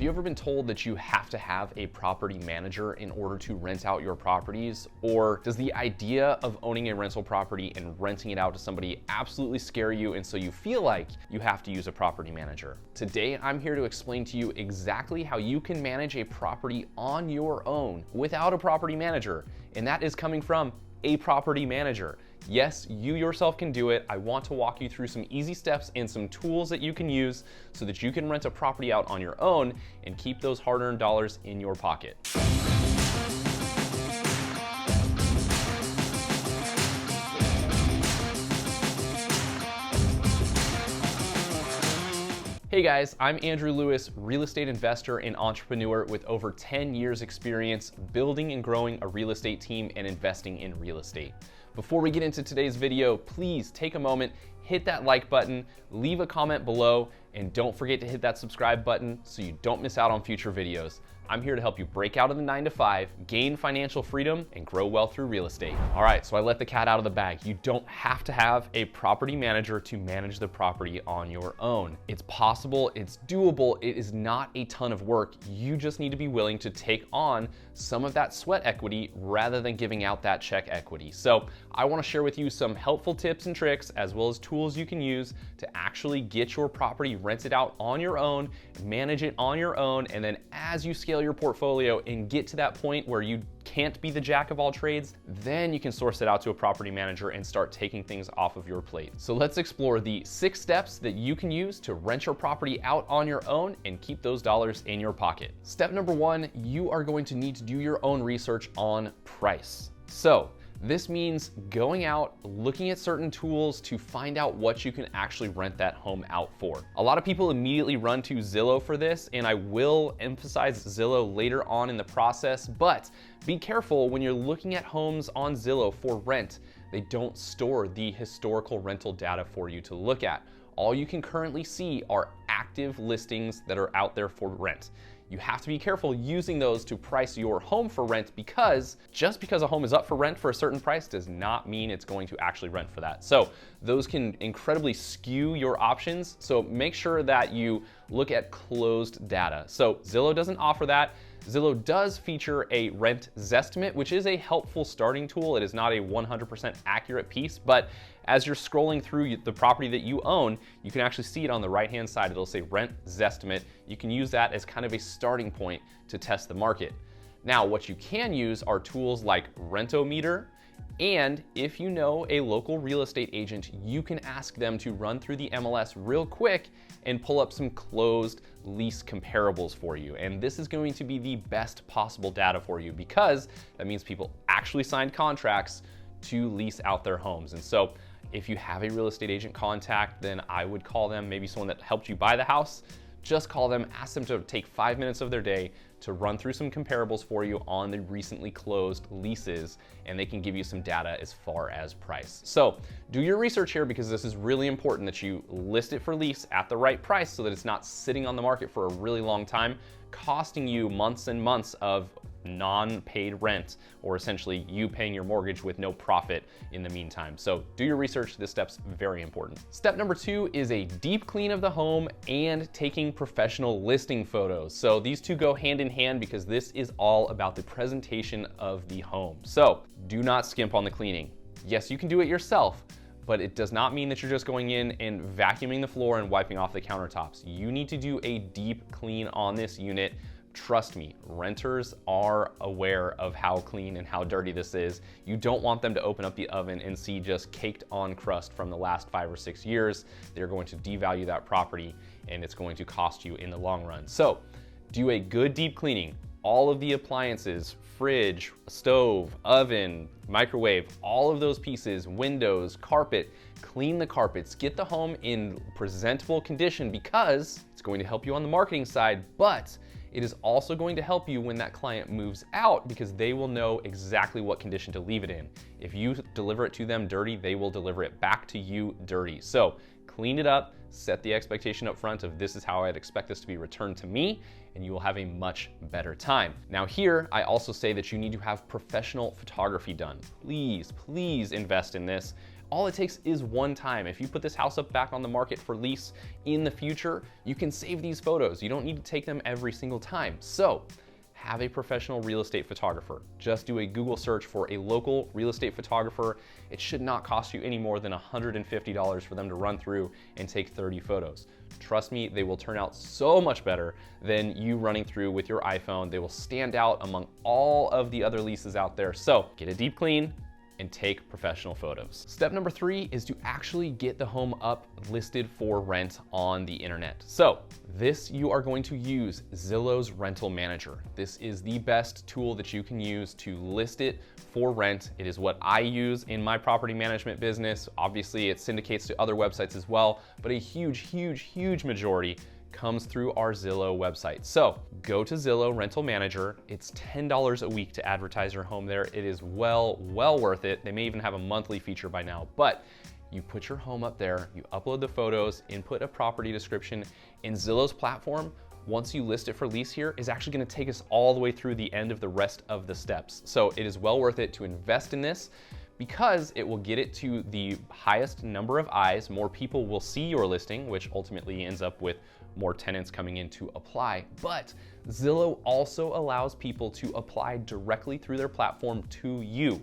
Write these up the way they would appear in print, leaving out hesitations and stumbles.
Have you ever been told that you have to have a property manager in order to rent out your properties? Or does the idea of owning a rental property and renting it out to somebody absolutely scare you, and so you feel like you have to use a property manager? Today, I'm here to explain to you exactly how you can manage a property on your own without a property manager, and that is coming from a property manager. Yes, you yourself can do it. I want to walk you through some easy steps and some tools that you can use so that you can rent a property out on your own and keep those hard-earned dollars in your pocket. Hey guys, I'm Andrew Lewis, real estate investor and entrepreneur with over 10 years experience building and growing a real estate team and investing in real estate. Before we get into today's video, please take a moment, hit that like button, leave a comment below, and don't forget to hit that subscribe button so you don't miss out on future videos. I'm here to help you break out of the 9-to-5, gain financial freedom, and grow wealth through real estate. All right, so I let the cat out of the bag. You don't have to have a property manager to manage the property on your own. It's possible, it's doable, it is not a ton of work. You just need to be willing to take on some of that sweat equity rather than giving out that check equity. So I wanna share with you some helpful tips and tricks as well as tools you can use to actually get your property rented out on your own, manage it on your own, and then as you scale your portfolio and get to that point where you can't be the jack of all trades, then you can source it out to a property manager and start taking things off of your plate. So let's explore the 6 steps that you can use to rent your property out on your own and keep those dollars in your pocket. Step number 1, you are going to need to do your own research on price. So this means going out, looking at certain tools to find out what you can actually rent that home out for. A lot of people immediately run to Zillow for this, and I will emphasize Zillow later on in the process, but be careful when you're looking at homes on Zillow for rent. They don't store the historical rental data for you to look at. All you can currently see are active listings that are out there for rent. You have to be careful using those to price your home for rent, because just because a home is up for rent for a certain price does not mean it's going to actually rent for that. So those can incredibly skew your options. So make sure that you look at closed data. So Zillow doesn't offer that. Zillow does feature a rent zestimate, which is a helpful starting tool. It is not a 100% accurate piece, but as you're scrolling through the property that you own, you can actually see it on the right-hand side. It'll say rent zestimate. You can use that as kind of a starting point to test the market. Now, what you can use are tools like Rentometer, and if you know a local real estate agent, you can ask them to run through the MLS real quick and pull up some closed lease comparables for you. And this is going to be the best possible data for you, because that means people actually signed contracts to lease out their homes. And so if you have a real estate agent contact, then I would call them, maybe someone that helped you buy the house. Just call them, ask them to take 5 minutes of their day to run through some comparables for you on the recently closed leases, and they can give you some data as far as price. So do your research here, because this is really important that you list it for lease at the right price so that it's not sitting on the market for a really long time, costing you months and months of non-paid rent, or essentially you paying your mortgage with no profit in the meantime. So do your research. This step's very important. Step number 2 is a deep clean of the home and taking professional listing photos. So these two go hand in hand, because this is all about the presentation of the home. So do not skimp on the cleaning. Yes, you can do it yourself, but it does not mean that you're just going in and vacuuming the floor and wiping off the countertops. You need to do a deep clean on this unit. Trust me, renters are aware of how clean and how dirty this is. You don't want them to open up the oven and see just caked on crust from the last 5 or 6 years. They're going to devalue that property, and it's going to cost you in the long run. So do a good deep cleaning. All of the appliances, fridge, stove, oven, microwave, all of those pieces, windows, carpet, clean the carpets, get the home in presentable condition, because it's going to help you on the marketing side, but it is also going to help you when that client moves out, because they will know exactly what condition to leave it in. If you deliver it to them dirty, they will deliver it back to you dirty. So clean it up, set the expectation up front of this is how I'd expect this to be returned to me, and you will have a much better time. Now here, I also say that you need to have professional photography done. Please, please invest in this. All it takes is one time. If you put this house up back on the market for lease in the future, you can save these photos. You don't need to take them every single time. So have a professional real estate photographer. Just do a Google search for a local real estate photographer. It should not cost you any more than $150 for them to run through and take 30 photos. Trust me, they will turn out so much better than you running through with your iPhone. They will stand out among all of the other leases out there. So get a deep clean and take professional photos. Step number 3 is to actually get the home up listed for rent on the internet. So this, you are going to use Zillow's Rental Manager. This is the best tool that you can use to list it for rent. It is what I use in my property management business. Obviously it syndicates to other websites as well, but a huge majority comes through our Zillow website. So go to Zillow Rental Manager. It's $10 a week to advertise your home there. It is well worth it. They may even have a monthly feature by now, but you put your home up there, you upload the photos, input a property description. In Zillow's platform, once you list it for lease here, is actually gonna take us all the way through the end of the rest of the steps. So it is well worth it to invest in this, because it will get it to the highest number of eyes. More people will see your listing, which ultimately ends up with more tenants coming in to apply. But Zillow also allows people to apply directly through their platform to you.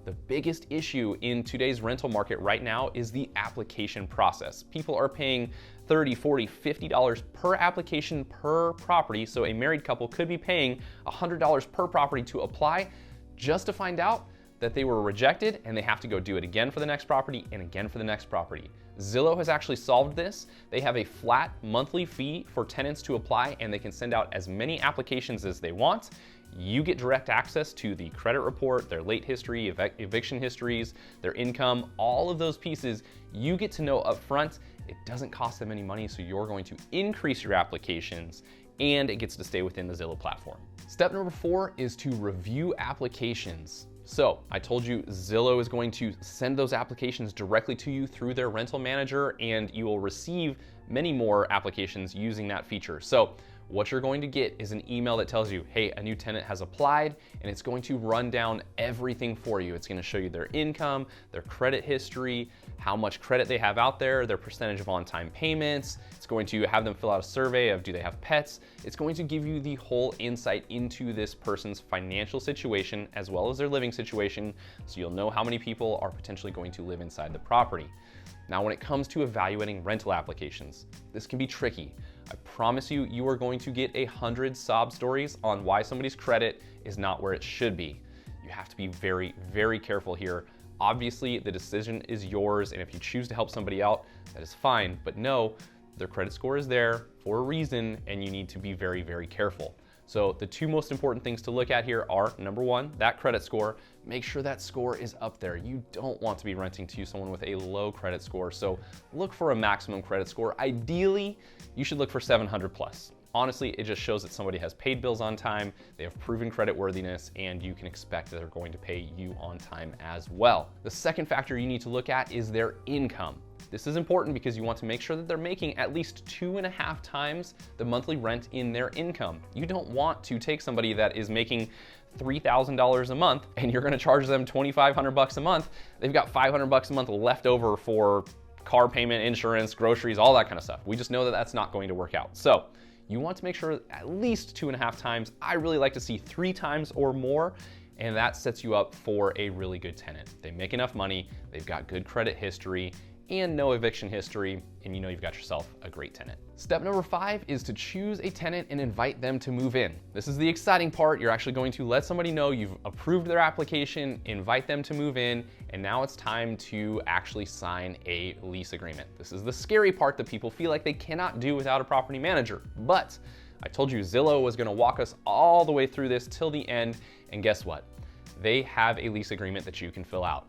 The biggest issue in today's rental market right now is the application process. People are paying $30, $40, $50 per application per property. So a married couple could be paying $100 per property to apply, just to find out that they were rejected and they have to go do it again for the next property and again for the next property. Zillow has actually solved this. They have a flat monthly fee for tenants to apply, and they can send out as many applications as they want. You get direct access to the credit report, their late history, eviction histories, their income, all of those pieces you get to know up front. It doesn't cost them any money, so you're going to increase your applications, and it gets to stay within the Zillow platform. Step number 4 is to review applications. So I told you Zillow is going to send those applications directly to you through their rental manager, and you will receive many more applications using that feature. So what you're going to get is an email that tells you, hey, a new tenant has applied, and it's going to run down everything for you. It's going to show you their income, their credit history, how much credit they have out there, their percentage of on-time payments. It's going to have them fill out a survey of, do they have pets? It's going to give you the whole insight into this person's financial situation as well as their living situation, so you'll know how many people are potentially going to live inside the property. Now, when it comes to evaluating rental applications, this can be tricky. I promise you, you are going to get 100 sob stories on why somebody's credit is not where it should be. You have to be very careful here. Obviously, the decision is yours, and if you choose to help somebody out, that is fine. But no, their credit score is there for a reason, and you need to be very careful. So the 2 most important things to look at here are, number 1, that credit score. Make sure that score is up there. You don't want to be renting to someone with a low credit score, so look for a maximum credit score. Ideally, you should look for 700 plus. Honestly, it just shows that somebody has paid bills on time, they have proven credit worthiness, and you can expect that they're going to pay you on time as well. The second factor you need to look at is their income. This is important because you want to make sure that they're making at least 2.5 times the monthly rent in their income. You don't want to take somebody that is making $3,000 a month and you're gonna charge them $2,500 a month. They've got $500 a month left over for car payment, insurance, groceries, all that kind of stuff. We just know that that's not going to work out. So you want to make sure at least 2.5 times. I really like to see 3 times or more, and that sets you up for a really good tenant. They make enough money, they've got good credit history, and no eviction history, and you know you've got yourself a great tenant. Step number 5 is to choose a tenant and invite them to move in. This is the exciting part. You're actually going to let somebody know you've approved their application, invite them to move in, and now it's time to actually sign a lease agreement. This is the scary part that people feel like they cannot do without a property manager. But I told you Zillow was gonna walk us all the way through this till the end, and guess what? They have a lease agreement that you can fill out.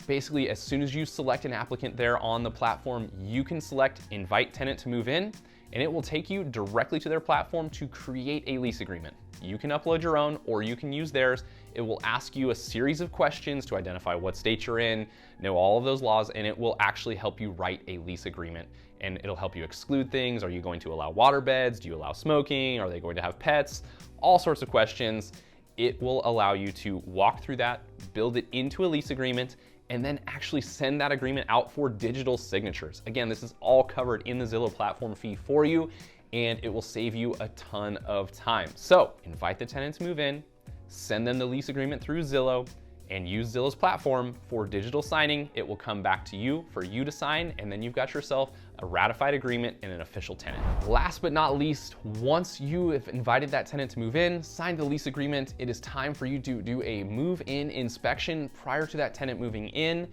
Basically, as soon as you select an applicant there on the platform, you can select invite tenant to move in, and it will take you directly to their platform to create a lease agreement. You can upload your own or you can use theirs. It will ask you a series of questions to identify what state you're in, know all of those laws, and it will actually help you write a lease agreement. And it'll help you exclude things. Are you going to allow water beds? Do you allow smoking? Are they going to have pets? All sorts of questions. It will allow you to walk through that, build it into a lease agreement, and then actually send that agreement out for digital signatures. Again, this is all covered in the Zillow platform fee for you, and it will save you a ton of time. So invite the tenant to move in, send them the lease agreement through Zillow, and use Zillow's platform for digital signing. It will come back to you for you to sign, and then you've got yourself a ratified agreement and an official tenant. Last but not least, once you have invited that tenant to move in, signed the lease agreement, it is time for you to do a move-in inspection prior to that tenant moving in.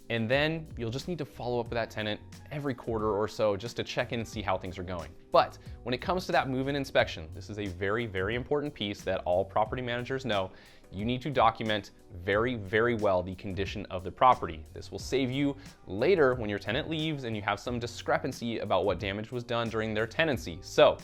And then you'll just need to follow up with that tenant every quarter or so just to check in and see how things are going. But when it comes to that move-in inspection, this is a very, very important piece that all property managers know. You need to document very, very well the condition of the property. This will save you later when your tenant leaves and you have some discrepancy about what damage was done during their tenancy. So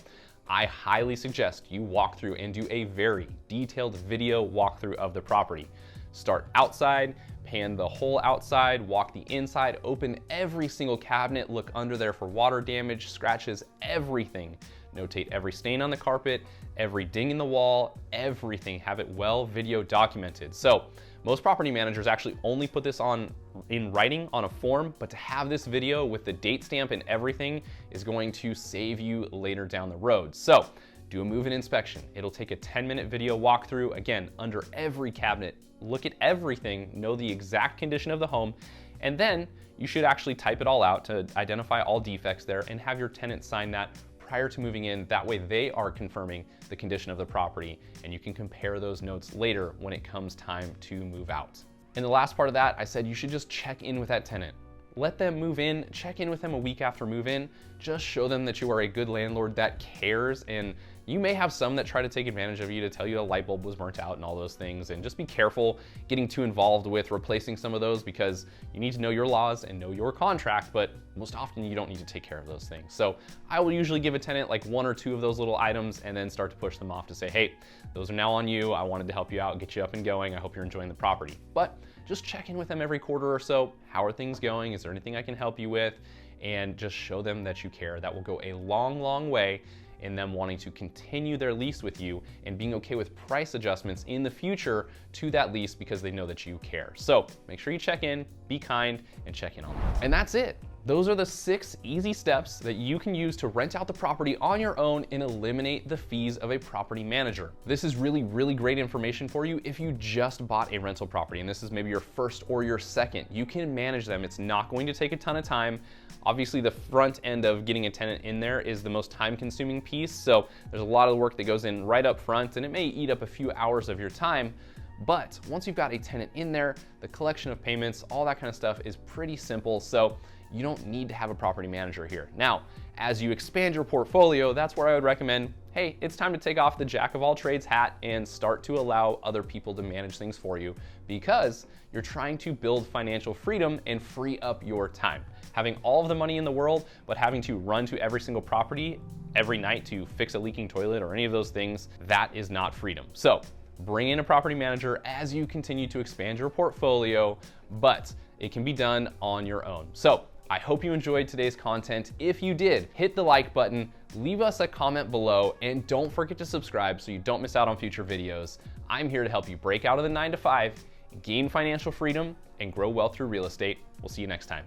I highly suggest you walk through and do a very detailed video walkthrough of the property. Start outside, pan the whole outside, walk the inside, open every single cabinet, look under there for water damage, scratches, everything. Notate every stain on the carpet, every ding in the wall, everything. Have it well video documented. So most property managers actually only put this on in writing on a form, but to have this video with the date stamp and everything is going to save you later down the road. So do a move-in inspection. It'll take a 10-minute video walkthrough, again, under every cabinet. Look at everything, know the exact condition of the home, and then you should actually type it all out to identify all defects there and have your tenant sign that prior to moving in. That way they are confirming the condition of the property, and you can compare those notes later when it comes time to move out. In the last part of that, I said you should just check in with that tenant. Let them move in, check in with them a week after move in, just show them that you are a good landlord that cares. And you may have some that try to take advantage of you to tell you a light bulb was burnt out and all those things, and just be careful getting too involved with replacing some of those, because you need to know your laws and know your contract, but most often you don't need to take care of those things. So I will usually give a tenant like 1 or 2 of those little items and then start to push them off to say, hey, those are now on you. I wanted to help you out, get you up and going. I hope you're enjoying the property. But just check in with them every quarter or so. How are things going? Is there anything I can help you with? And just show them that you care. That will go a long, long way in them wanting to continue their lease with you and being okay with price adjustments in the future to that lease because they know that you care. So make sure you check in, be kind, and check in on them. And that's it. Those are the 6 easy steps that you can use to rent out the property on your own and eliminate the fees of a property manager. This is really, really great information for you if you just bought a rental property and this is maybe your first or your second. You can manage them. It's not going to take a ton of time. Obviously, the front end of getting a tenant in there is the most time-consuming piece. So there's a lot of work that goes in right up front, and it may eat up a few hours of your time. But once you've got a tenant in there, the collection of payments, all that kind of stuff is pretty simple. So you don't need to have a property manager here. Now, as you expand your portfolio, that's where I would recommend, hey, it's time to take off the jack of all trades hat and start to allow other people to manage things for you, because you're trying to build financial freedom and free up your time. Having all of the money in the world, but having to run to every single property every night to fix a leaking toilet or any of those things, that is not freedom. So bring in a property manager as you continue to expand your portfolio, but it can be done on your own. So I hope you enjoyed today's content. If you did, hit the like button, leave us a comment below, and don't forget to subscribe so you don't miss out on future videos. I'm here to help you break out of the 9 to 5, gain financial freedom, and grow wealth through real estate. We'll see you next time.